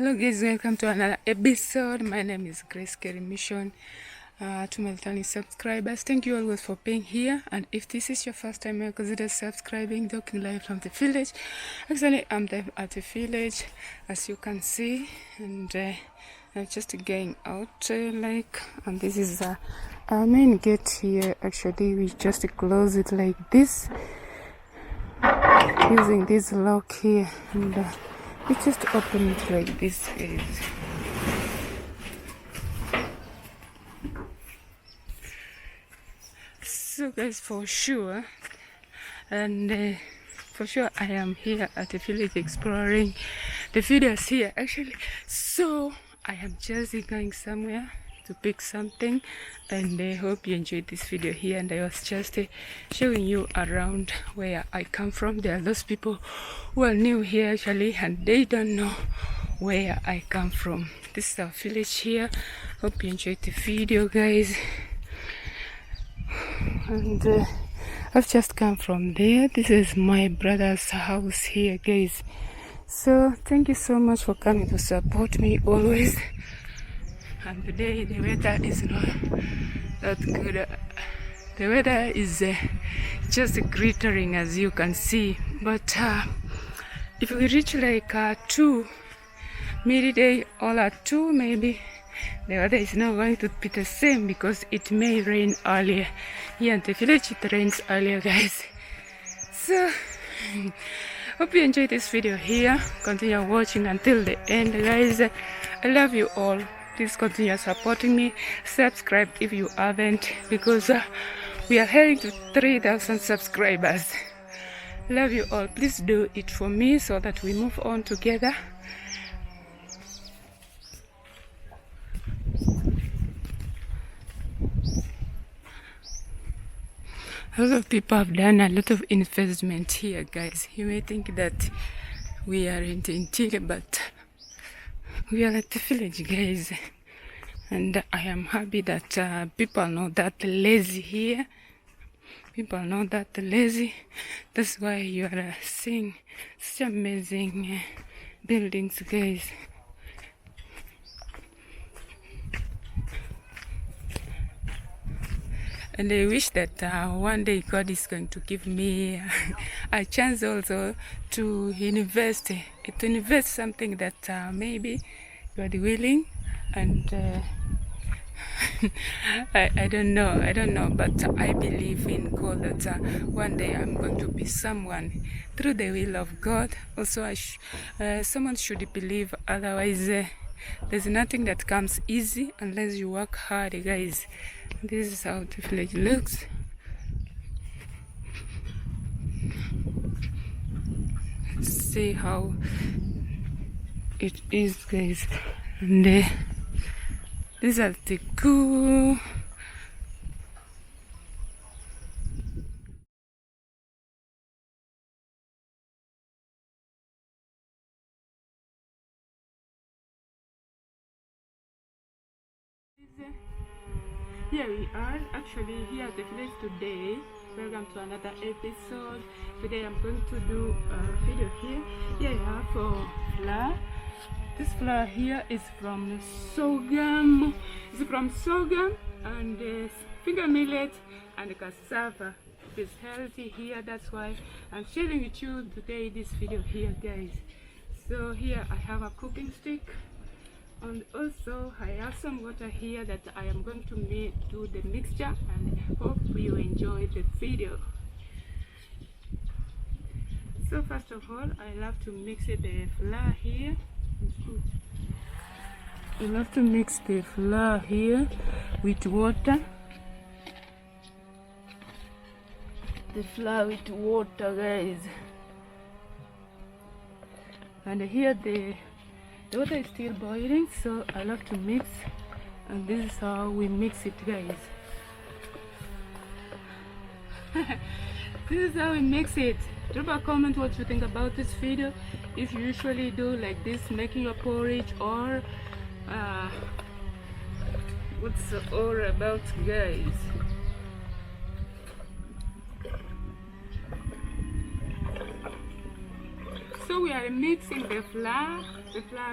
Hello guys, welcome to another episode. My name is Grace Kerry Mission. To my returning subscribers, thank you always for being here. And if this is your first time, consider subscribing. Talking live from the village. Actually, I'm live at the village, as you can see, and I'm just going out and this is our main gate here. Actually, we just close it like this using this lock here, and we just open it like this, guys. So guys, for sure I am here at the village exploring the videos here actually. So I am just going somewhere to pick something, and I hope you enjoyed this video here. And I was just showing you around where I come from. There are those people who are new here actually, and they don't know where I come from. This is our village here. Hope you enjoyed the video, guys. And I've just come from there. This is my brother's house here, guys. So thank you so much for coming to support me always. And today the weather is not that good. The weather is just glittering, as you can see. But if we reach like 2 midday or at 2 maybe, the weather is not going to be the same because it may rain earlier. Here in the village it rains earlier, guys. So hope you enjoyed this video here. Continue watching until the end, guys. I love you all. Please continue supporting me. Subscribe if you haven't, because we are heading to 3,000 subscribers. Love you all. Please do it for me so that we move on together. A lot of people have done a lot of investment here, guys. You may think that we are in the interior, but we are at the village, guys. And I am happy that people know that lazy here. People know that lazy. That's why you are seeing such amazing buildings, guys. And I wish that one day God is going to give me a chance also to invest something that maybe God willing. And I don't know, but I believe in God that one day I'm going to be someone through the will of God. Also, someone should believe, otherwise there's nothing that comes easy unless you work hard, guys. This is how the village looks. Let's see how it is, guys. And these are the cool here we are actually here at the village today. Welcome to another episode. Today I'm going to do a video here. Here you have flour. This flour here is from sorghum. It's from sorghum and finger millet and cassava. It is healthy here. That's why I'm sharing with you today this video here, guys. So here I have a cooking stick. And also I have some water here that I am going to do the mixture, and hope you enjoy the video. So first of all, I love to mix the flour here. I love to mix the flour here with water. The flour with water, guys. And here the water is still boiling, so I love to mix, and this is how we mix it, guys. This is how we mix it. Drop a comment what you think about this video. If you usually do like this, making your porridge, or what's it all about, guys. So we we are mixing the flour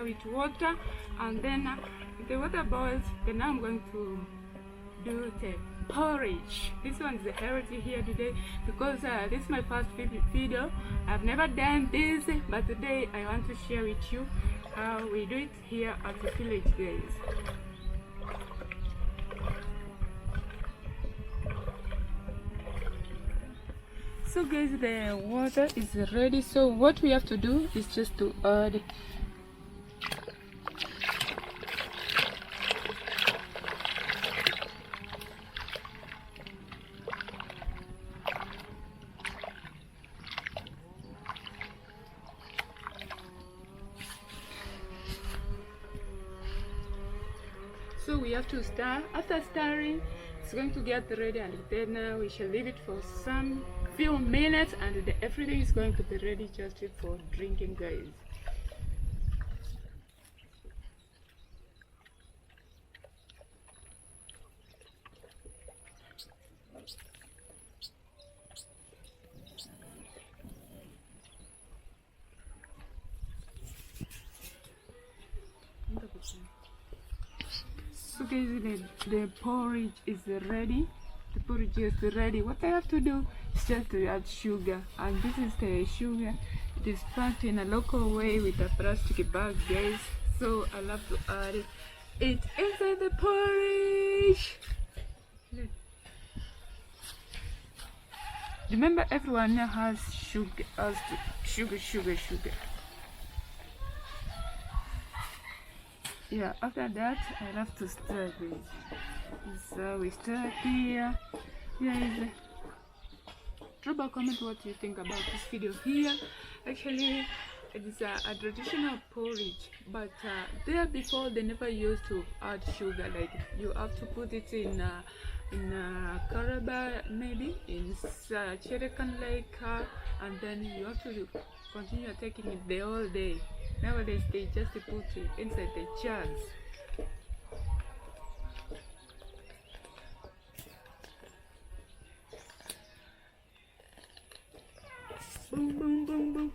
with water, and then the water boils. Then I'm going to do the porridge. This one is healthy here today because this is my first video. I've never done this, but today I want to share with you how we do it here at the village, guys. So guys, the water is ready. So what we have to do is just to add so we have to stir. After stirring, it's going to get ready, and then we shall leave it for some few minutes, and everything is going to be ready just for drinking, guys. So guys, the porridge is ready. The porridge is ready. What I have to do is just to add sugar, and this is the sugar. It is packed in a local way with a plastic bag, guys. So I love to add it inside the porridge. Remember, everyone has sugar, sugar. Yeah, after that I have to stir this. So we stir here. Guys, drop a comment what you think about this video here. Actually, it is a traditional porridge, but there before they never used to add sugar. Like, you have to put it in a caraba, maybe in cherrycan like, and then you have to continue taking it the whole day. Nowadays they just put it inside the jars. Boom, boom, boom, boom.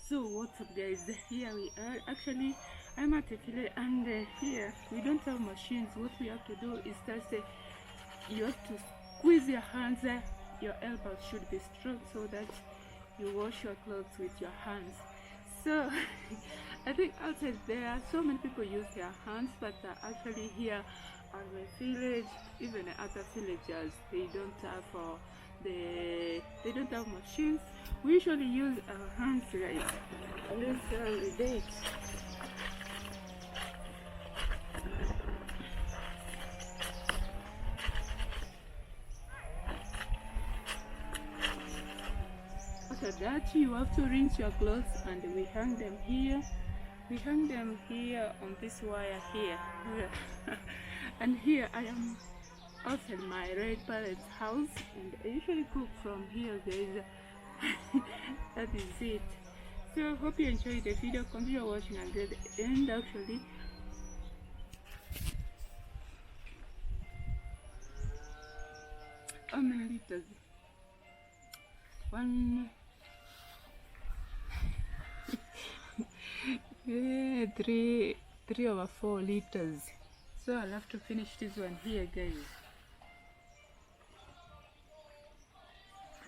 So what's up, guys? Here we are. Actually, I'm at a village, and here we don't have machines. What we have to do is just you have to squeeze your hands. Your elbows should be strong so that you wash your clothes with your hands. So I think outside there so many people use their hands, but actually here at my village, even other villagers, they don't have they don't have machines. We usually use our hands, guys. Let's do it. After that, you have to rinse your clothes, and we hang them here. We hang them here on this wire here. And here I am outside my red parents' house, and I usually cook from here, guys. That is it. So hope you enjoyed the video. Continue watching until the end. Actually, how many liters? One. Yeah, 3/4 liters. So I'll have to finish this one here, guys.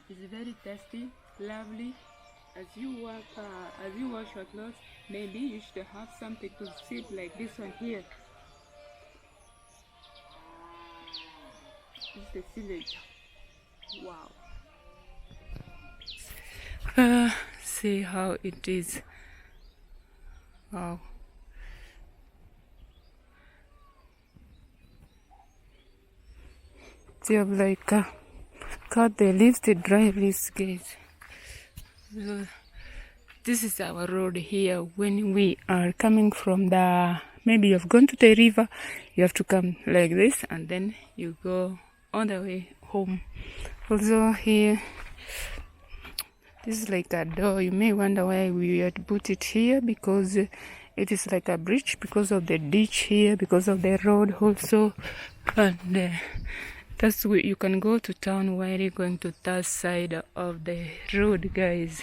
It's very tasty, lovely. As you wash your clothes, maybe you should have something to sip like this one here. This is the village. Wow. See how it is. Wow. They have like cut the leaves, the dry leaves, guys. So this is our road here when we are coming from the, maybe you've gone to the river, you have to come like this and then you go on the way home. Also here, this is like a door. You may wonder why we had put it here, because it is like a bridge because of the ditch here, because of the road also. And that's where you can go to town while you're going to that side of the road, guys.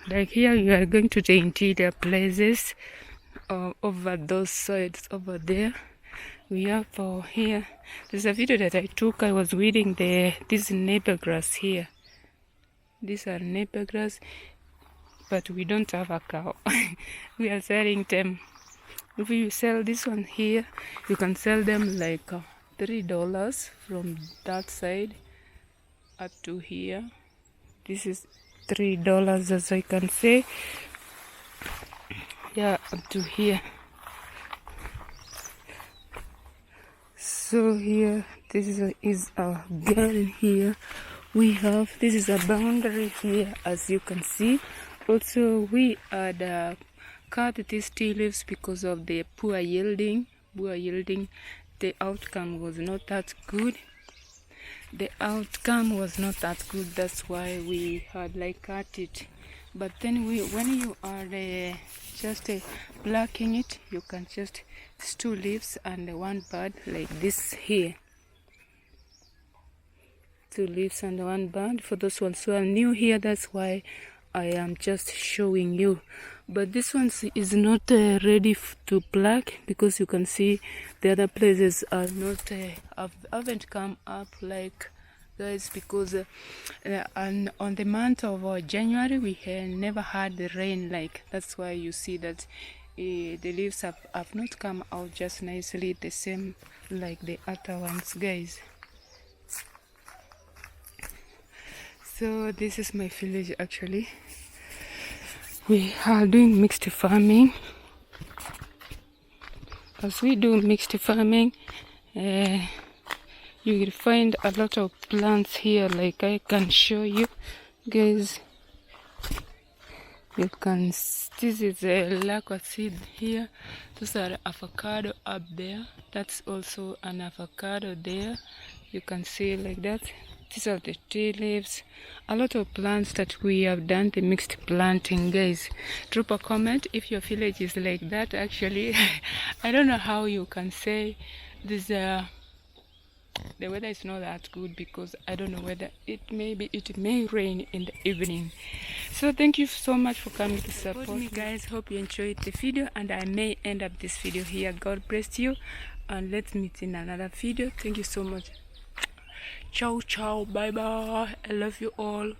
Like here you are going to the interior places over those sides over there. We have here, there's a video that I took. I was weeding this neighbor grass here. These are neighbor grass, but we don't have a cow. We are selling them. If you sell this one here, you can sell them like $3 from that side up to here. This is $3, as I can say. Yeah, up to here. So here, this is our garden here. We have, this is a boundary here, as you can see. Also, we had cut these tea leaves because of the poor yielding. The outcome was not that good. That's why we had like cut it. But then when you are just plucking it, you can just, it's 2 leaves and 1 bud like this here. 2 leaves and 1 bud. For those ones who are new here, that's why I am just showing you. But this one is not ready to pluck, because you can see the other places are not haven't come up, like, guys, because on the month of January we never had the rain. Like, that's why you see that the leaves have not come out just nicely the same like the other ones, guys. So this is my village actually. We are doing mixed farming. As we do mixed farming, you will find a lot of plants here, like I can show you, guys. You can, this is a lacquer seed here. Those are avocado up there. That's also an avocado there. You can see like that. These are the tea leaves. A lot of plants that we have done the mixed planting, guys. Drop a comment if your village is like that. Actually, I don't know how you can say this. The weather is not that good, because I don't know whether it may rain in the evening. So thank you so much for coming to support me, guys. Hope you enjoyed the video, and I may end up this video here. God bless you, and let's meet in another video. Thank you so much. Ciao, ciao, bye bye. I love you all.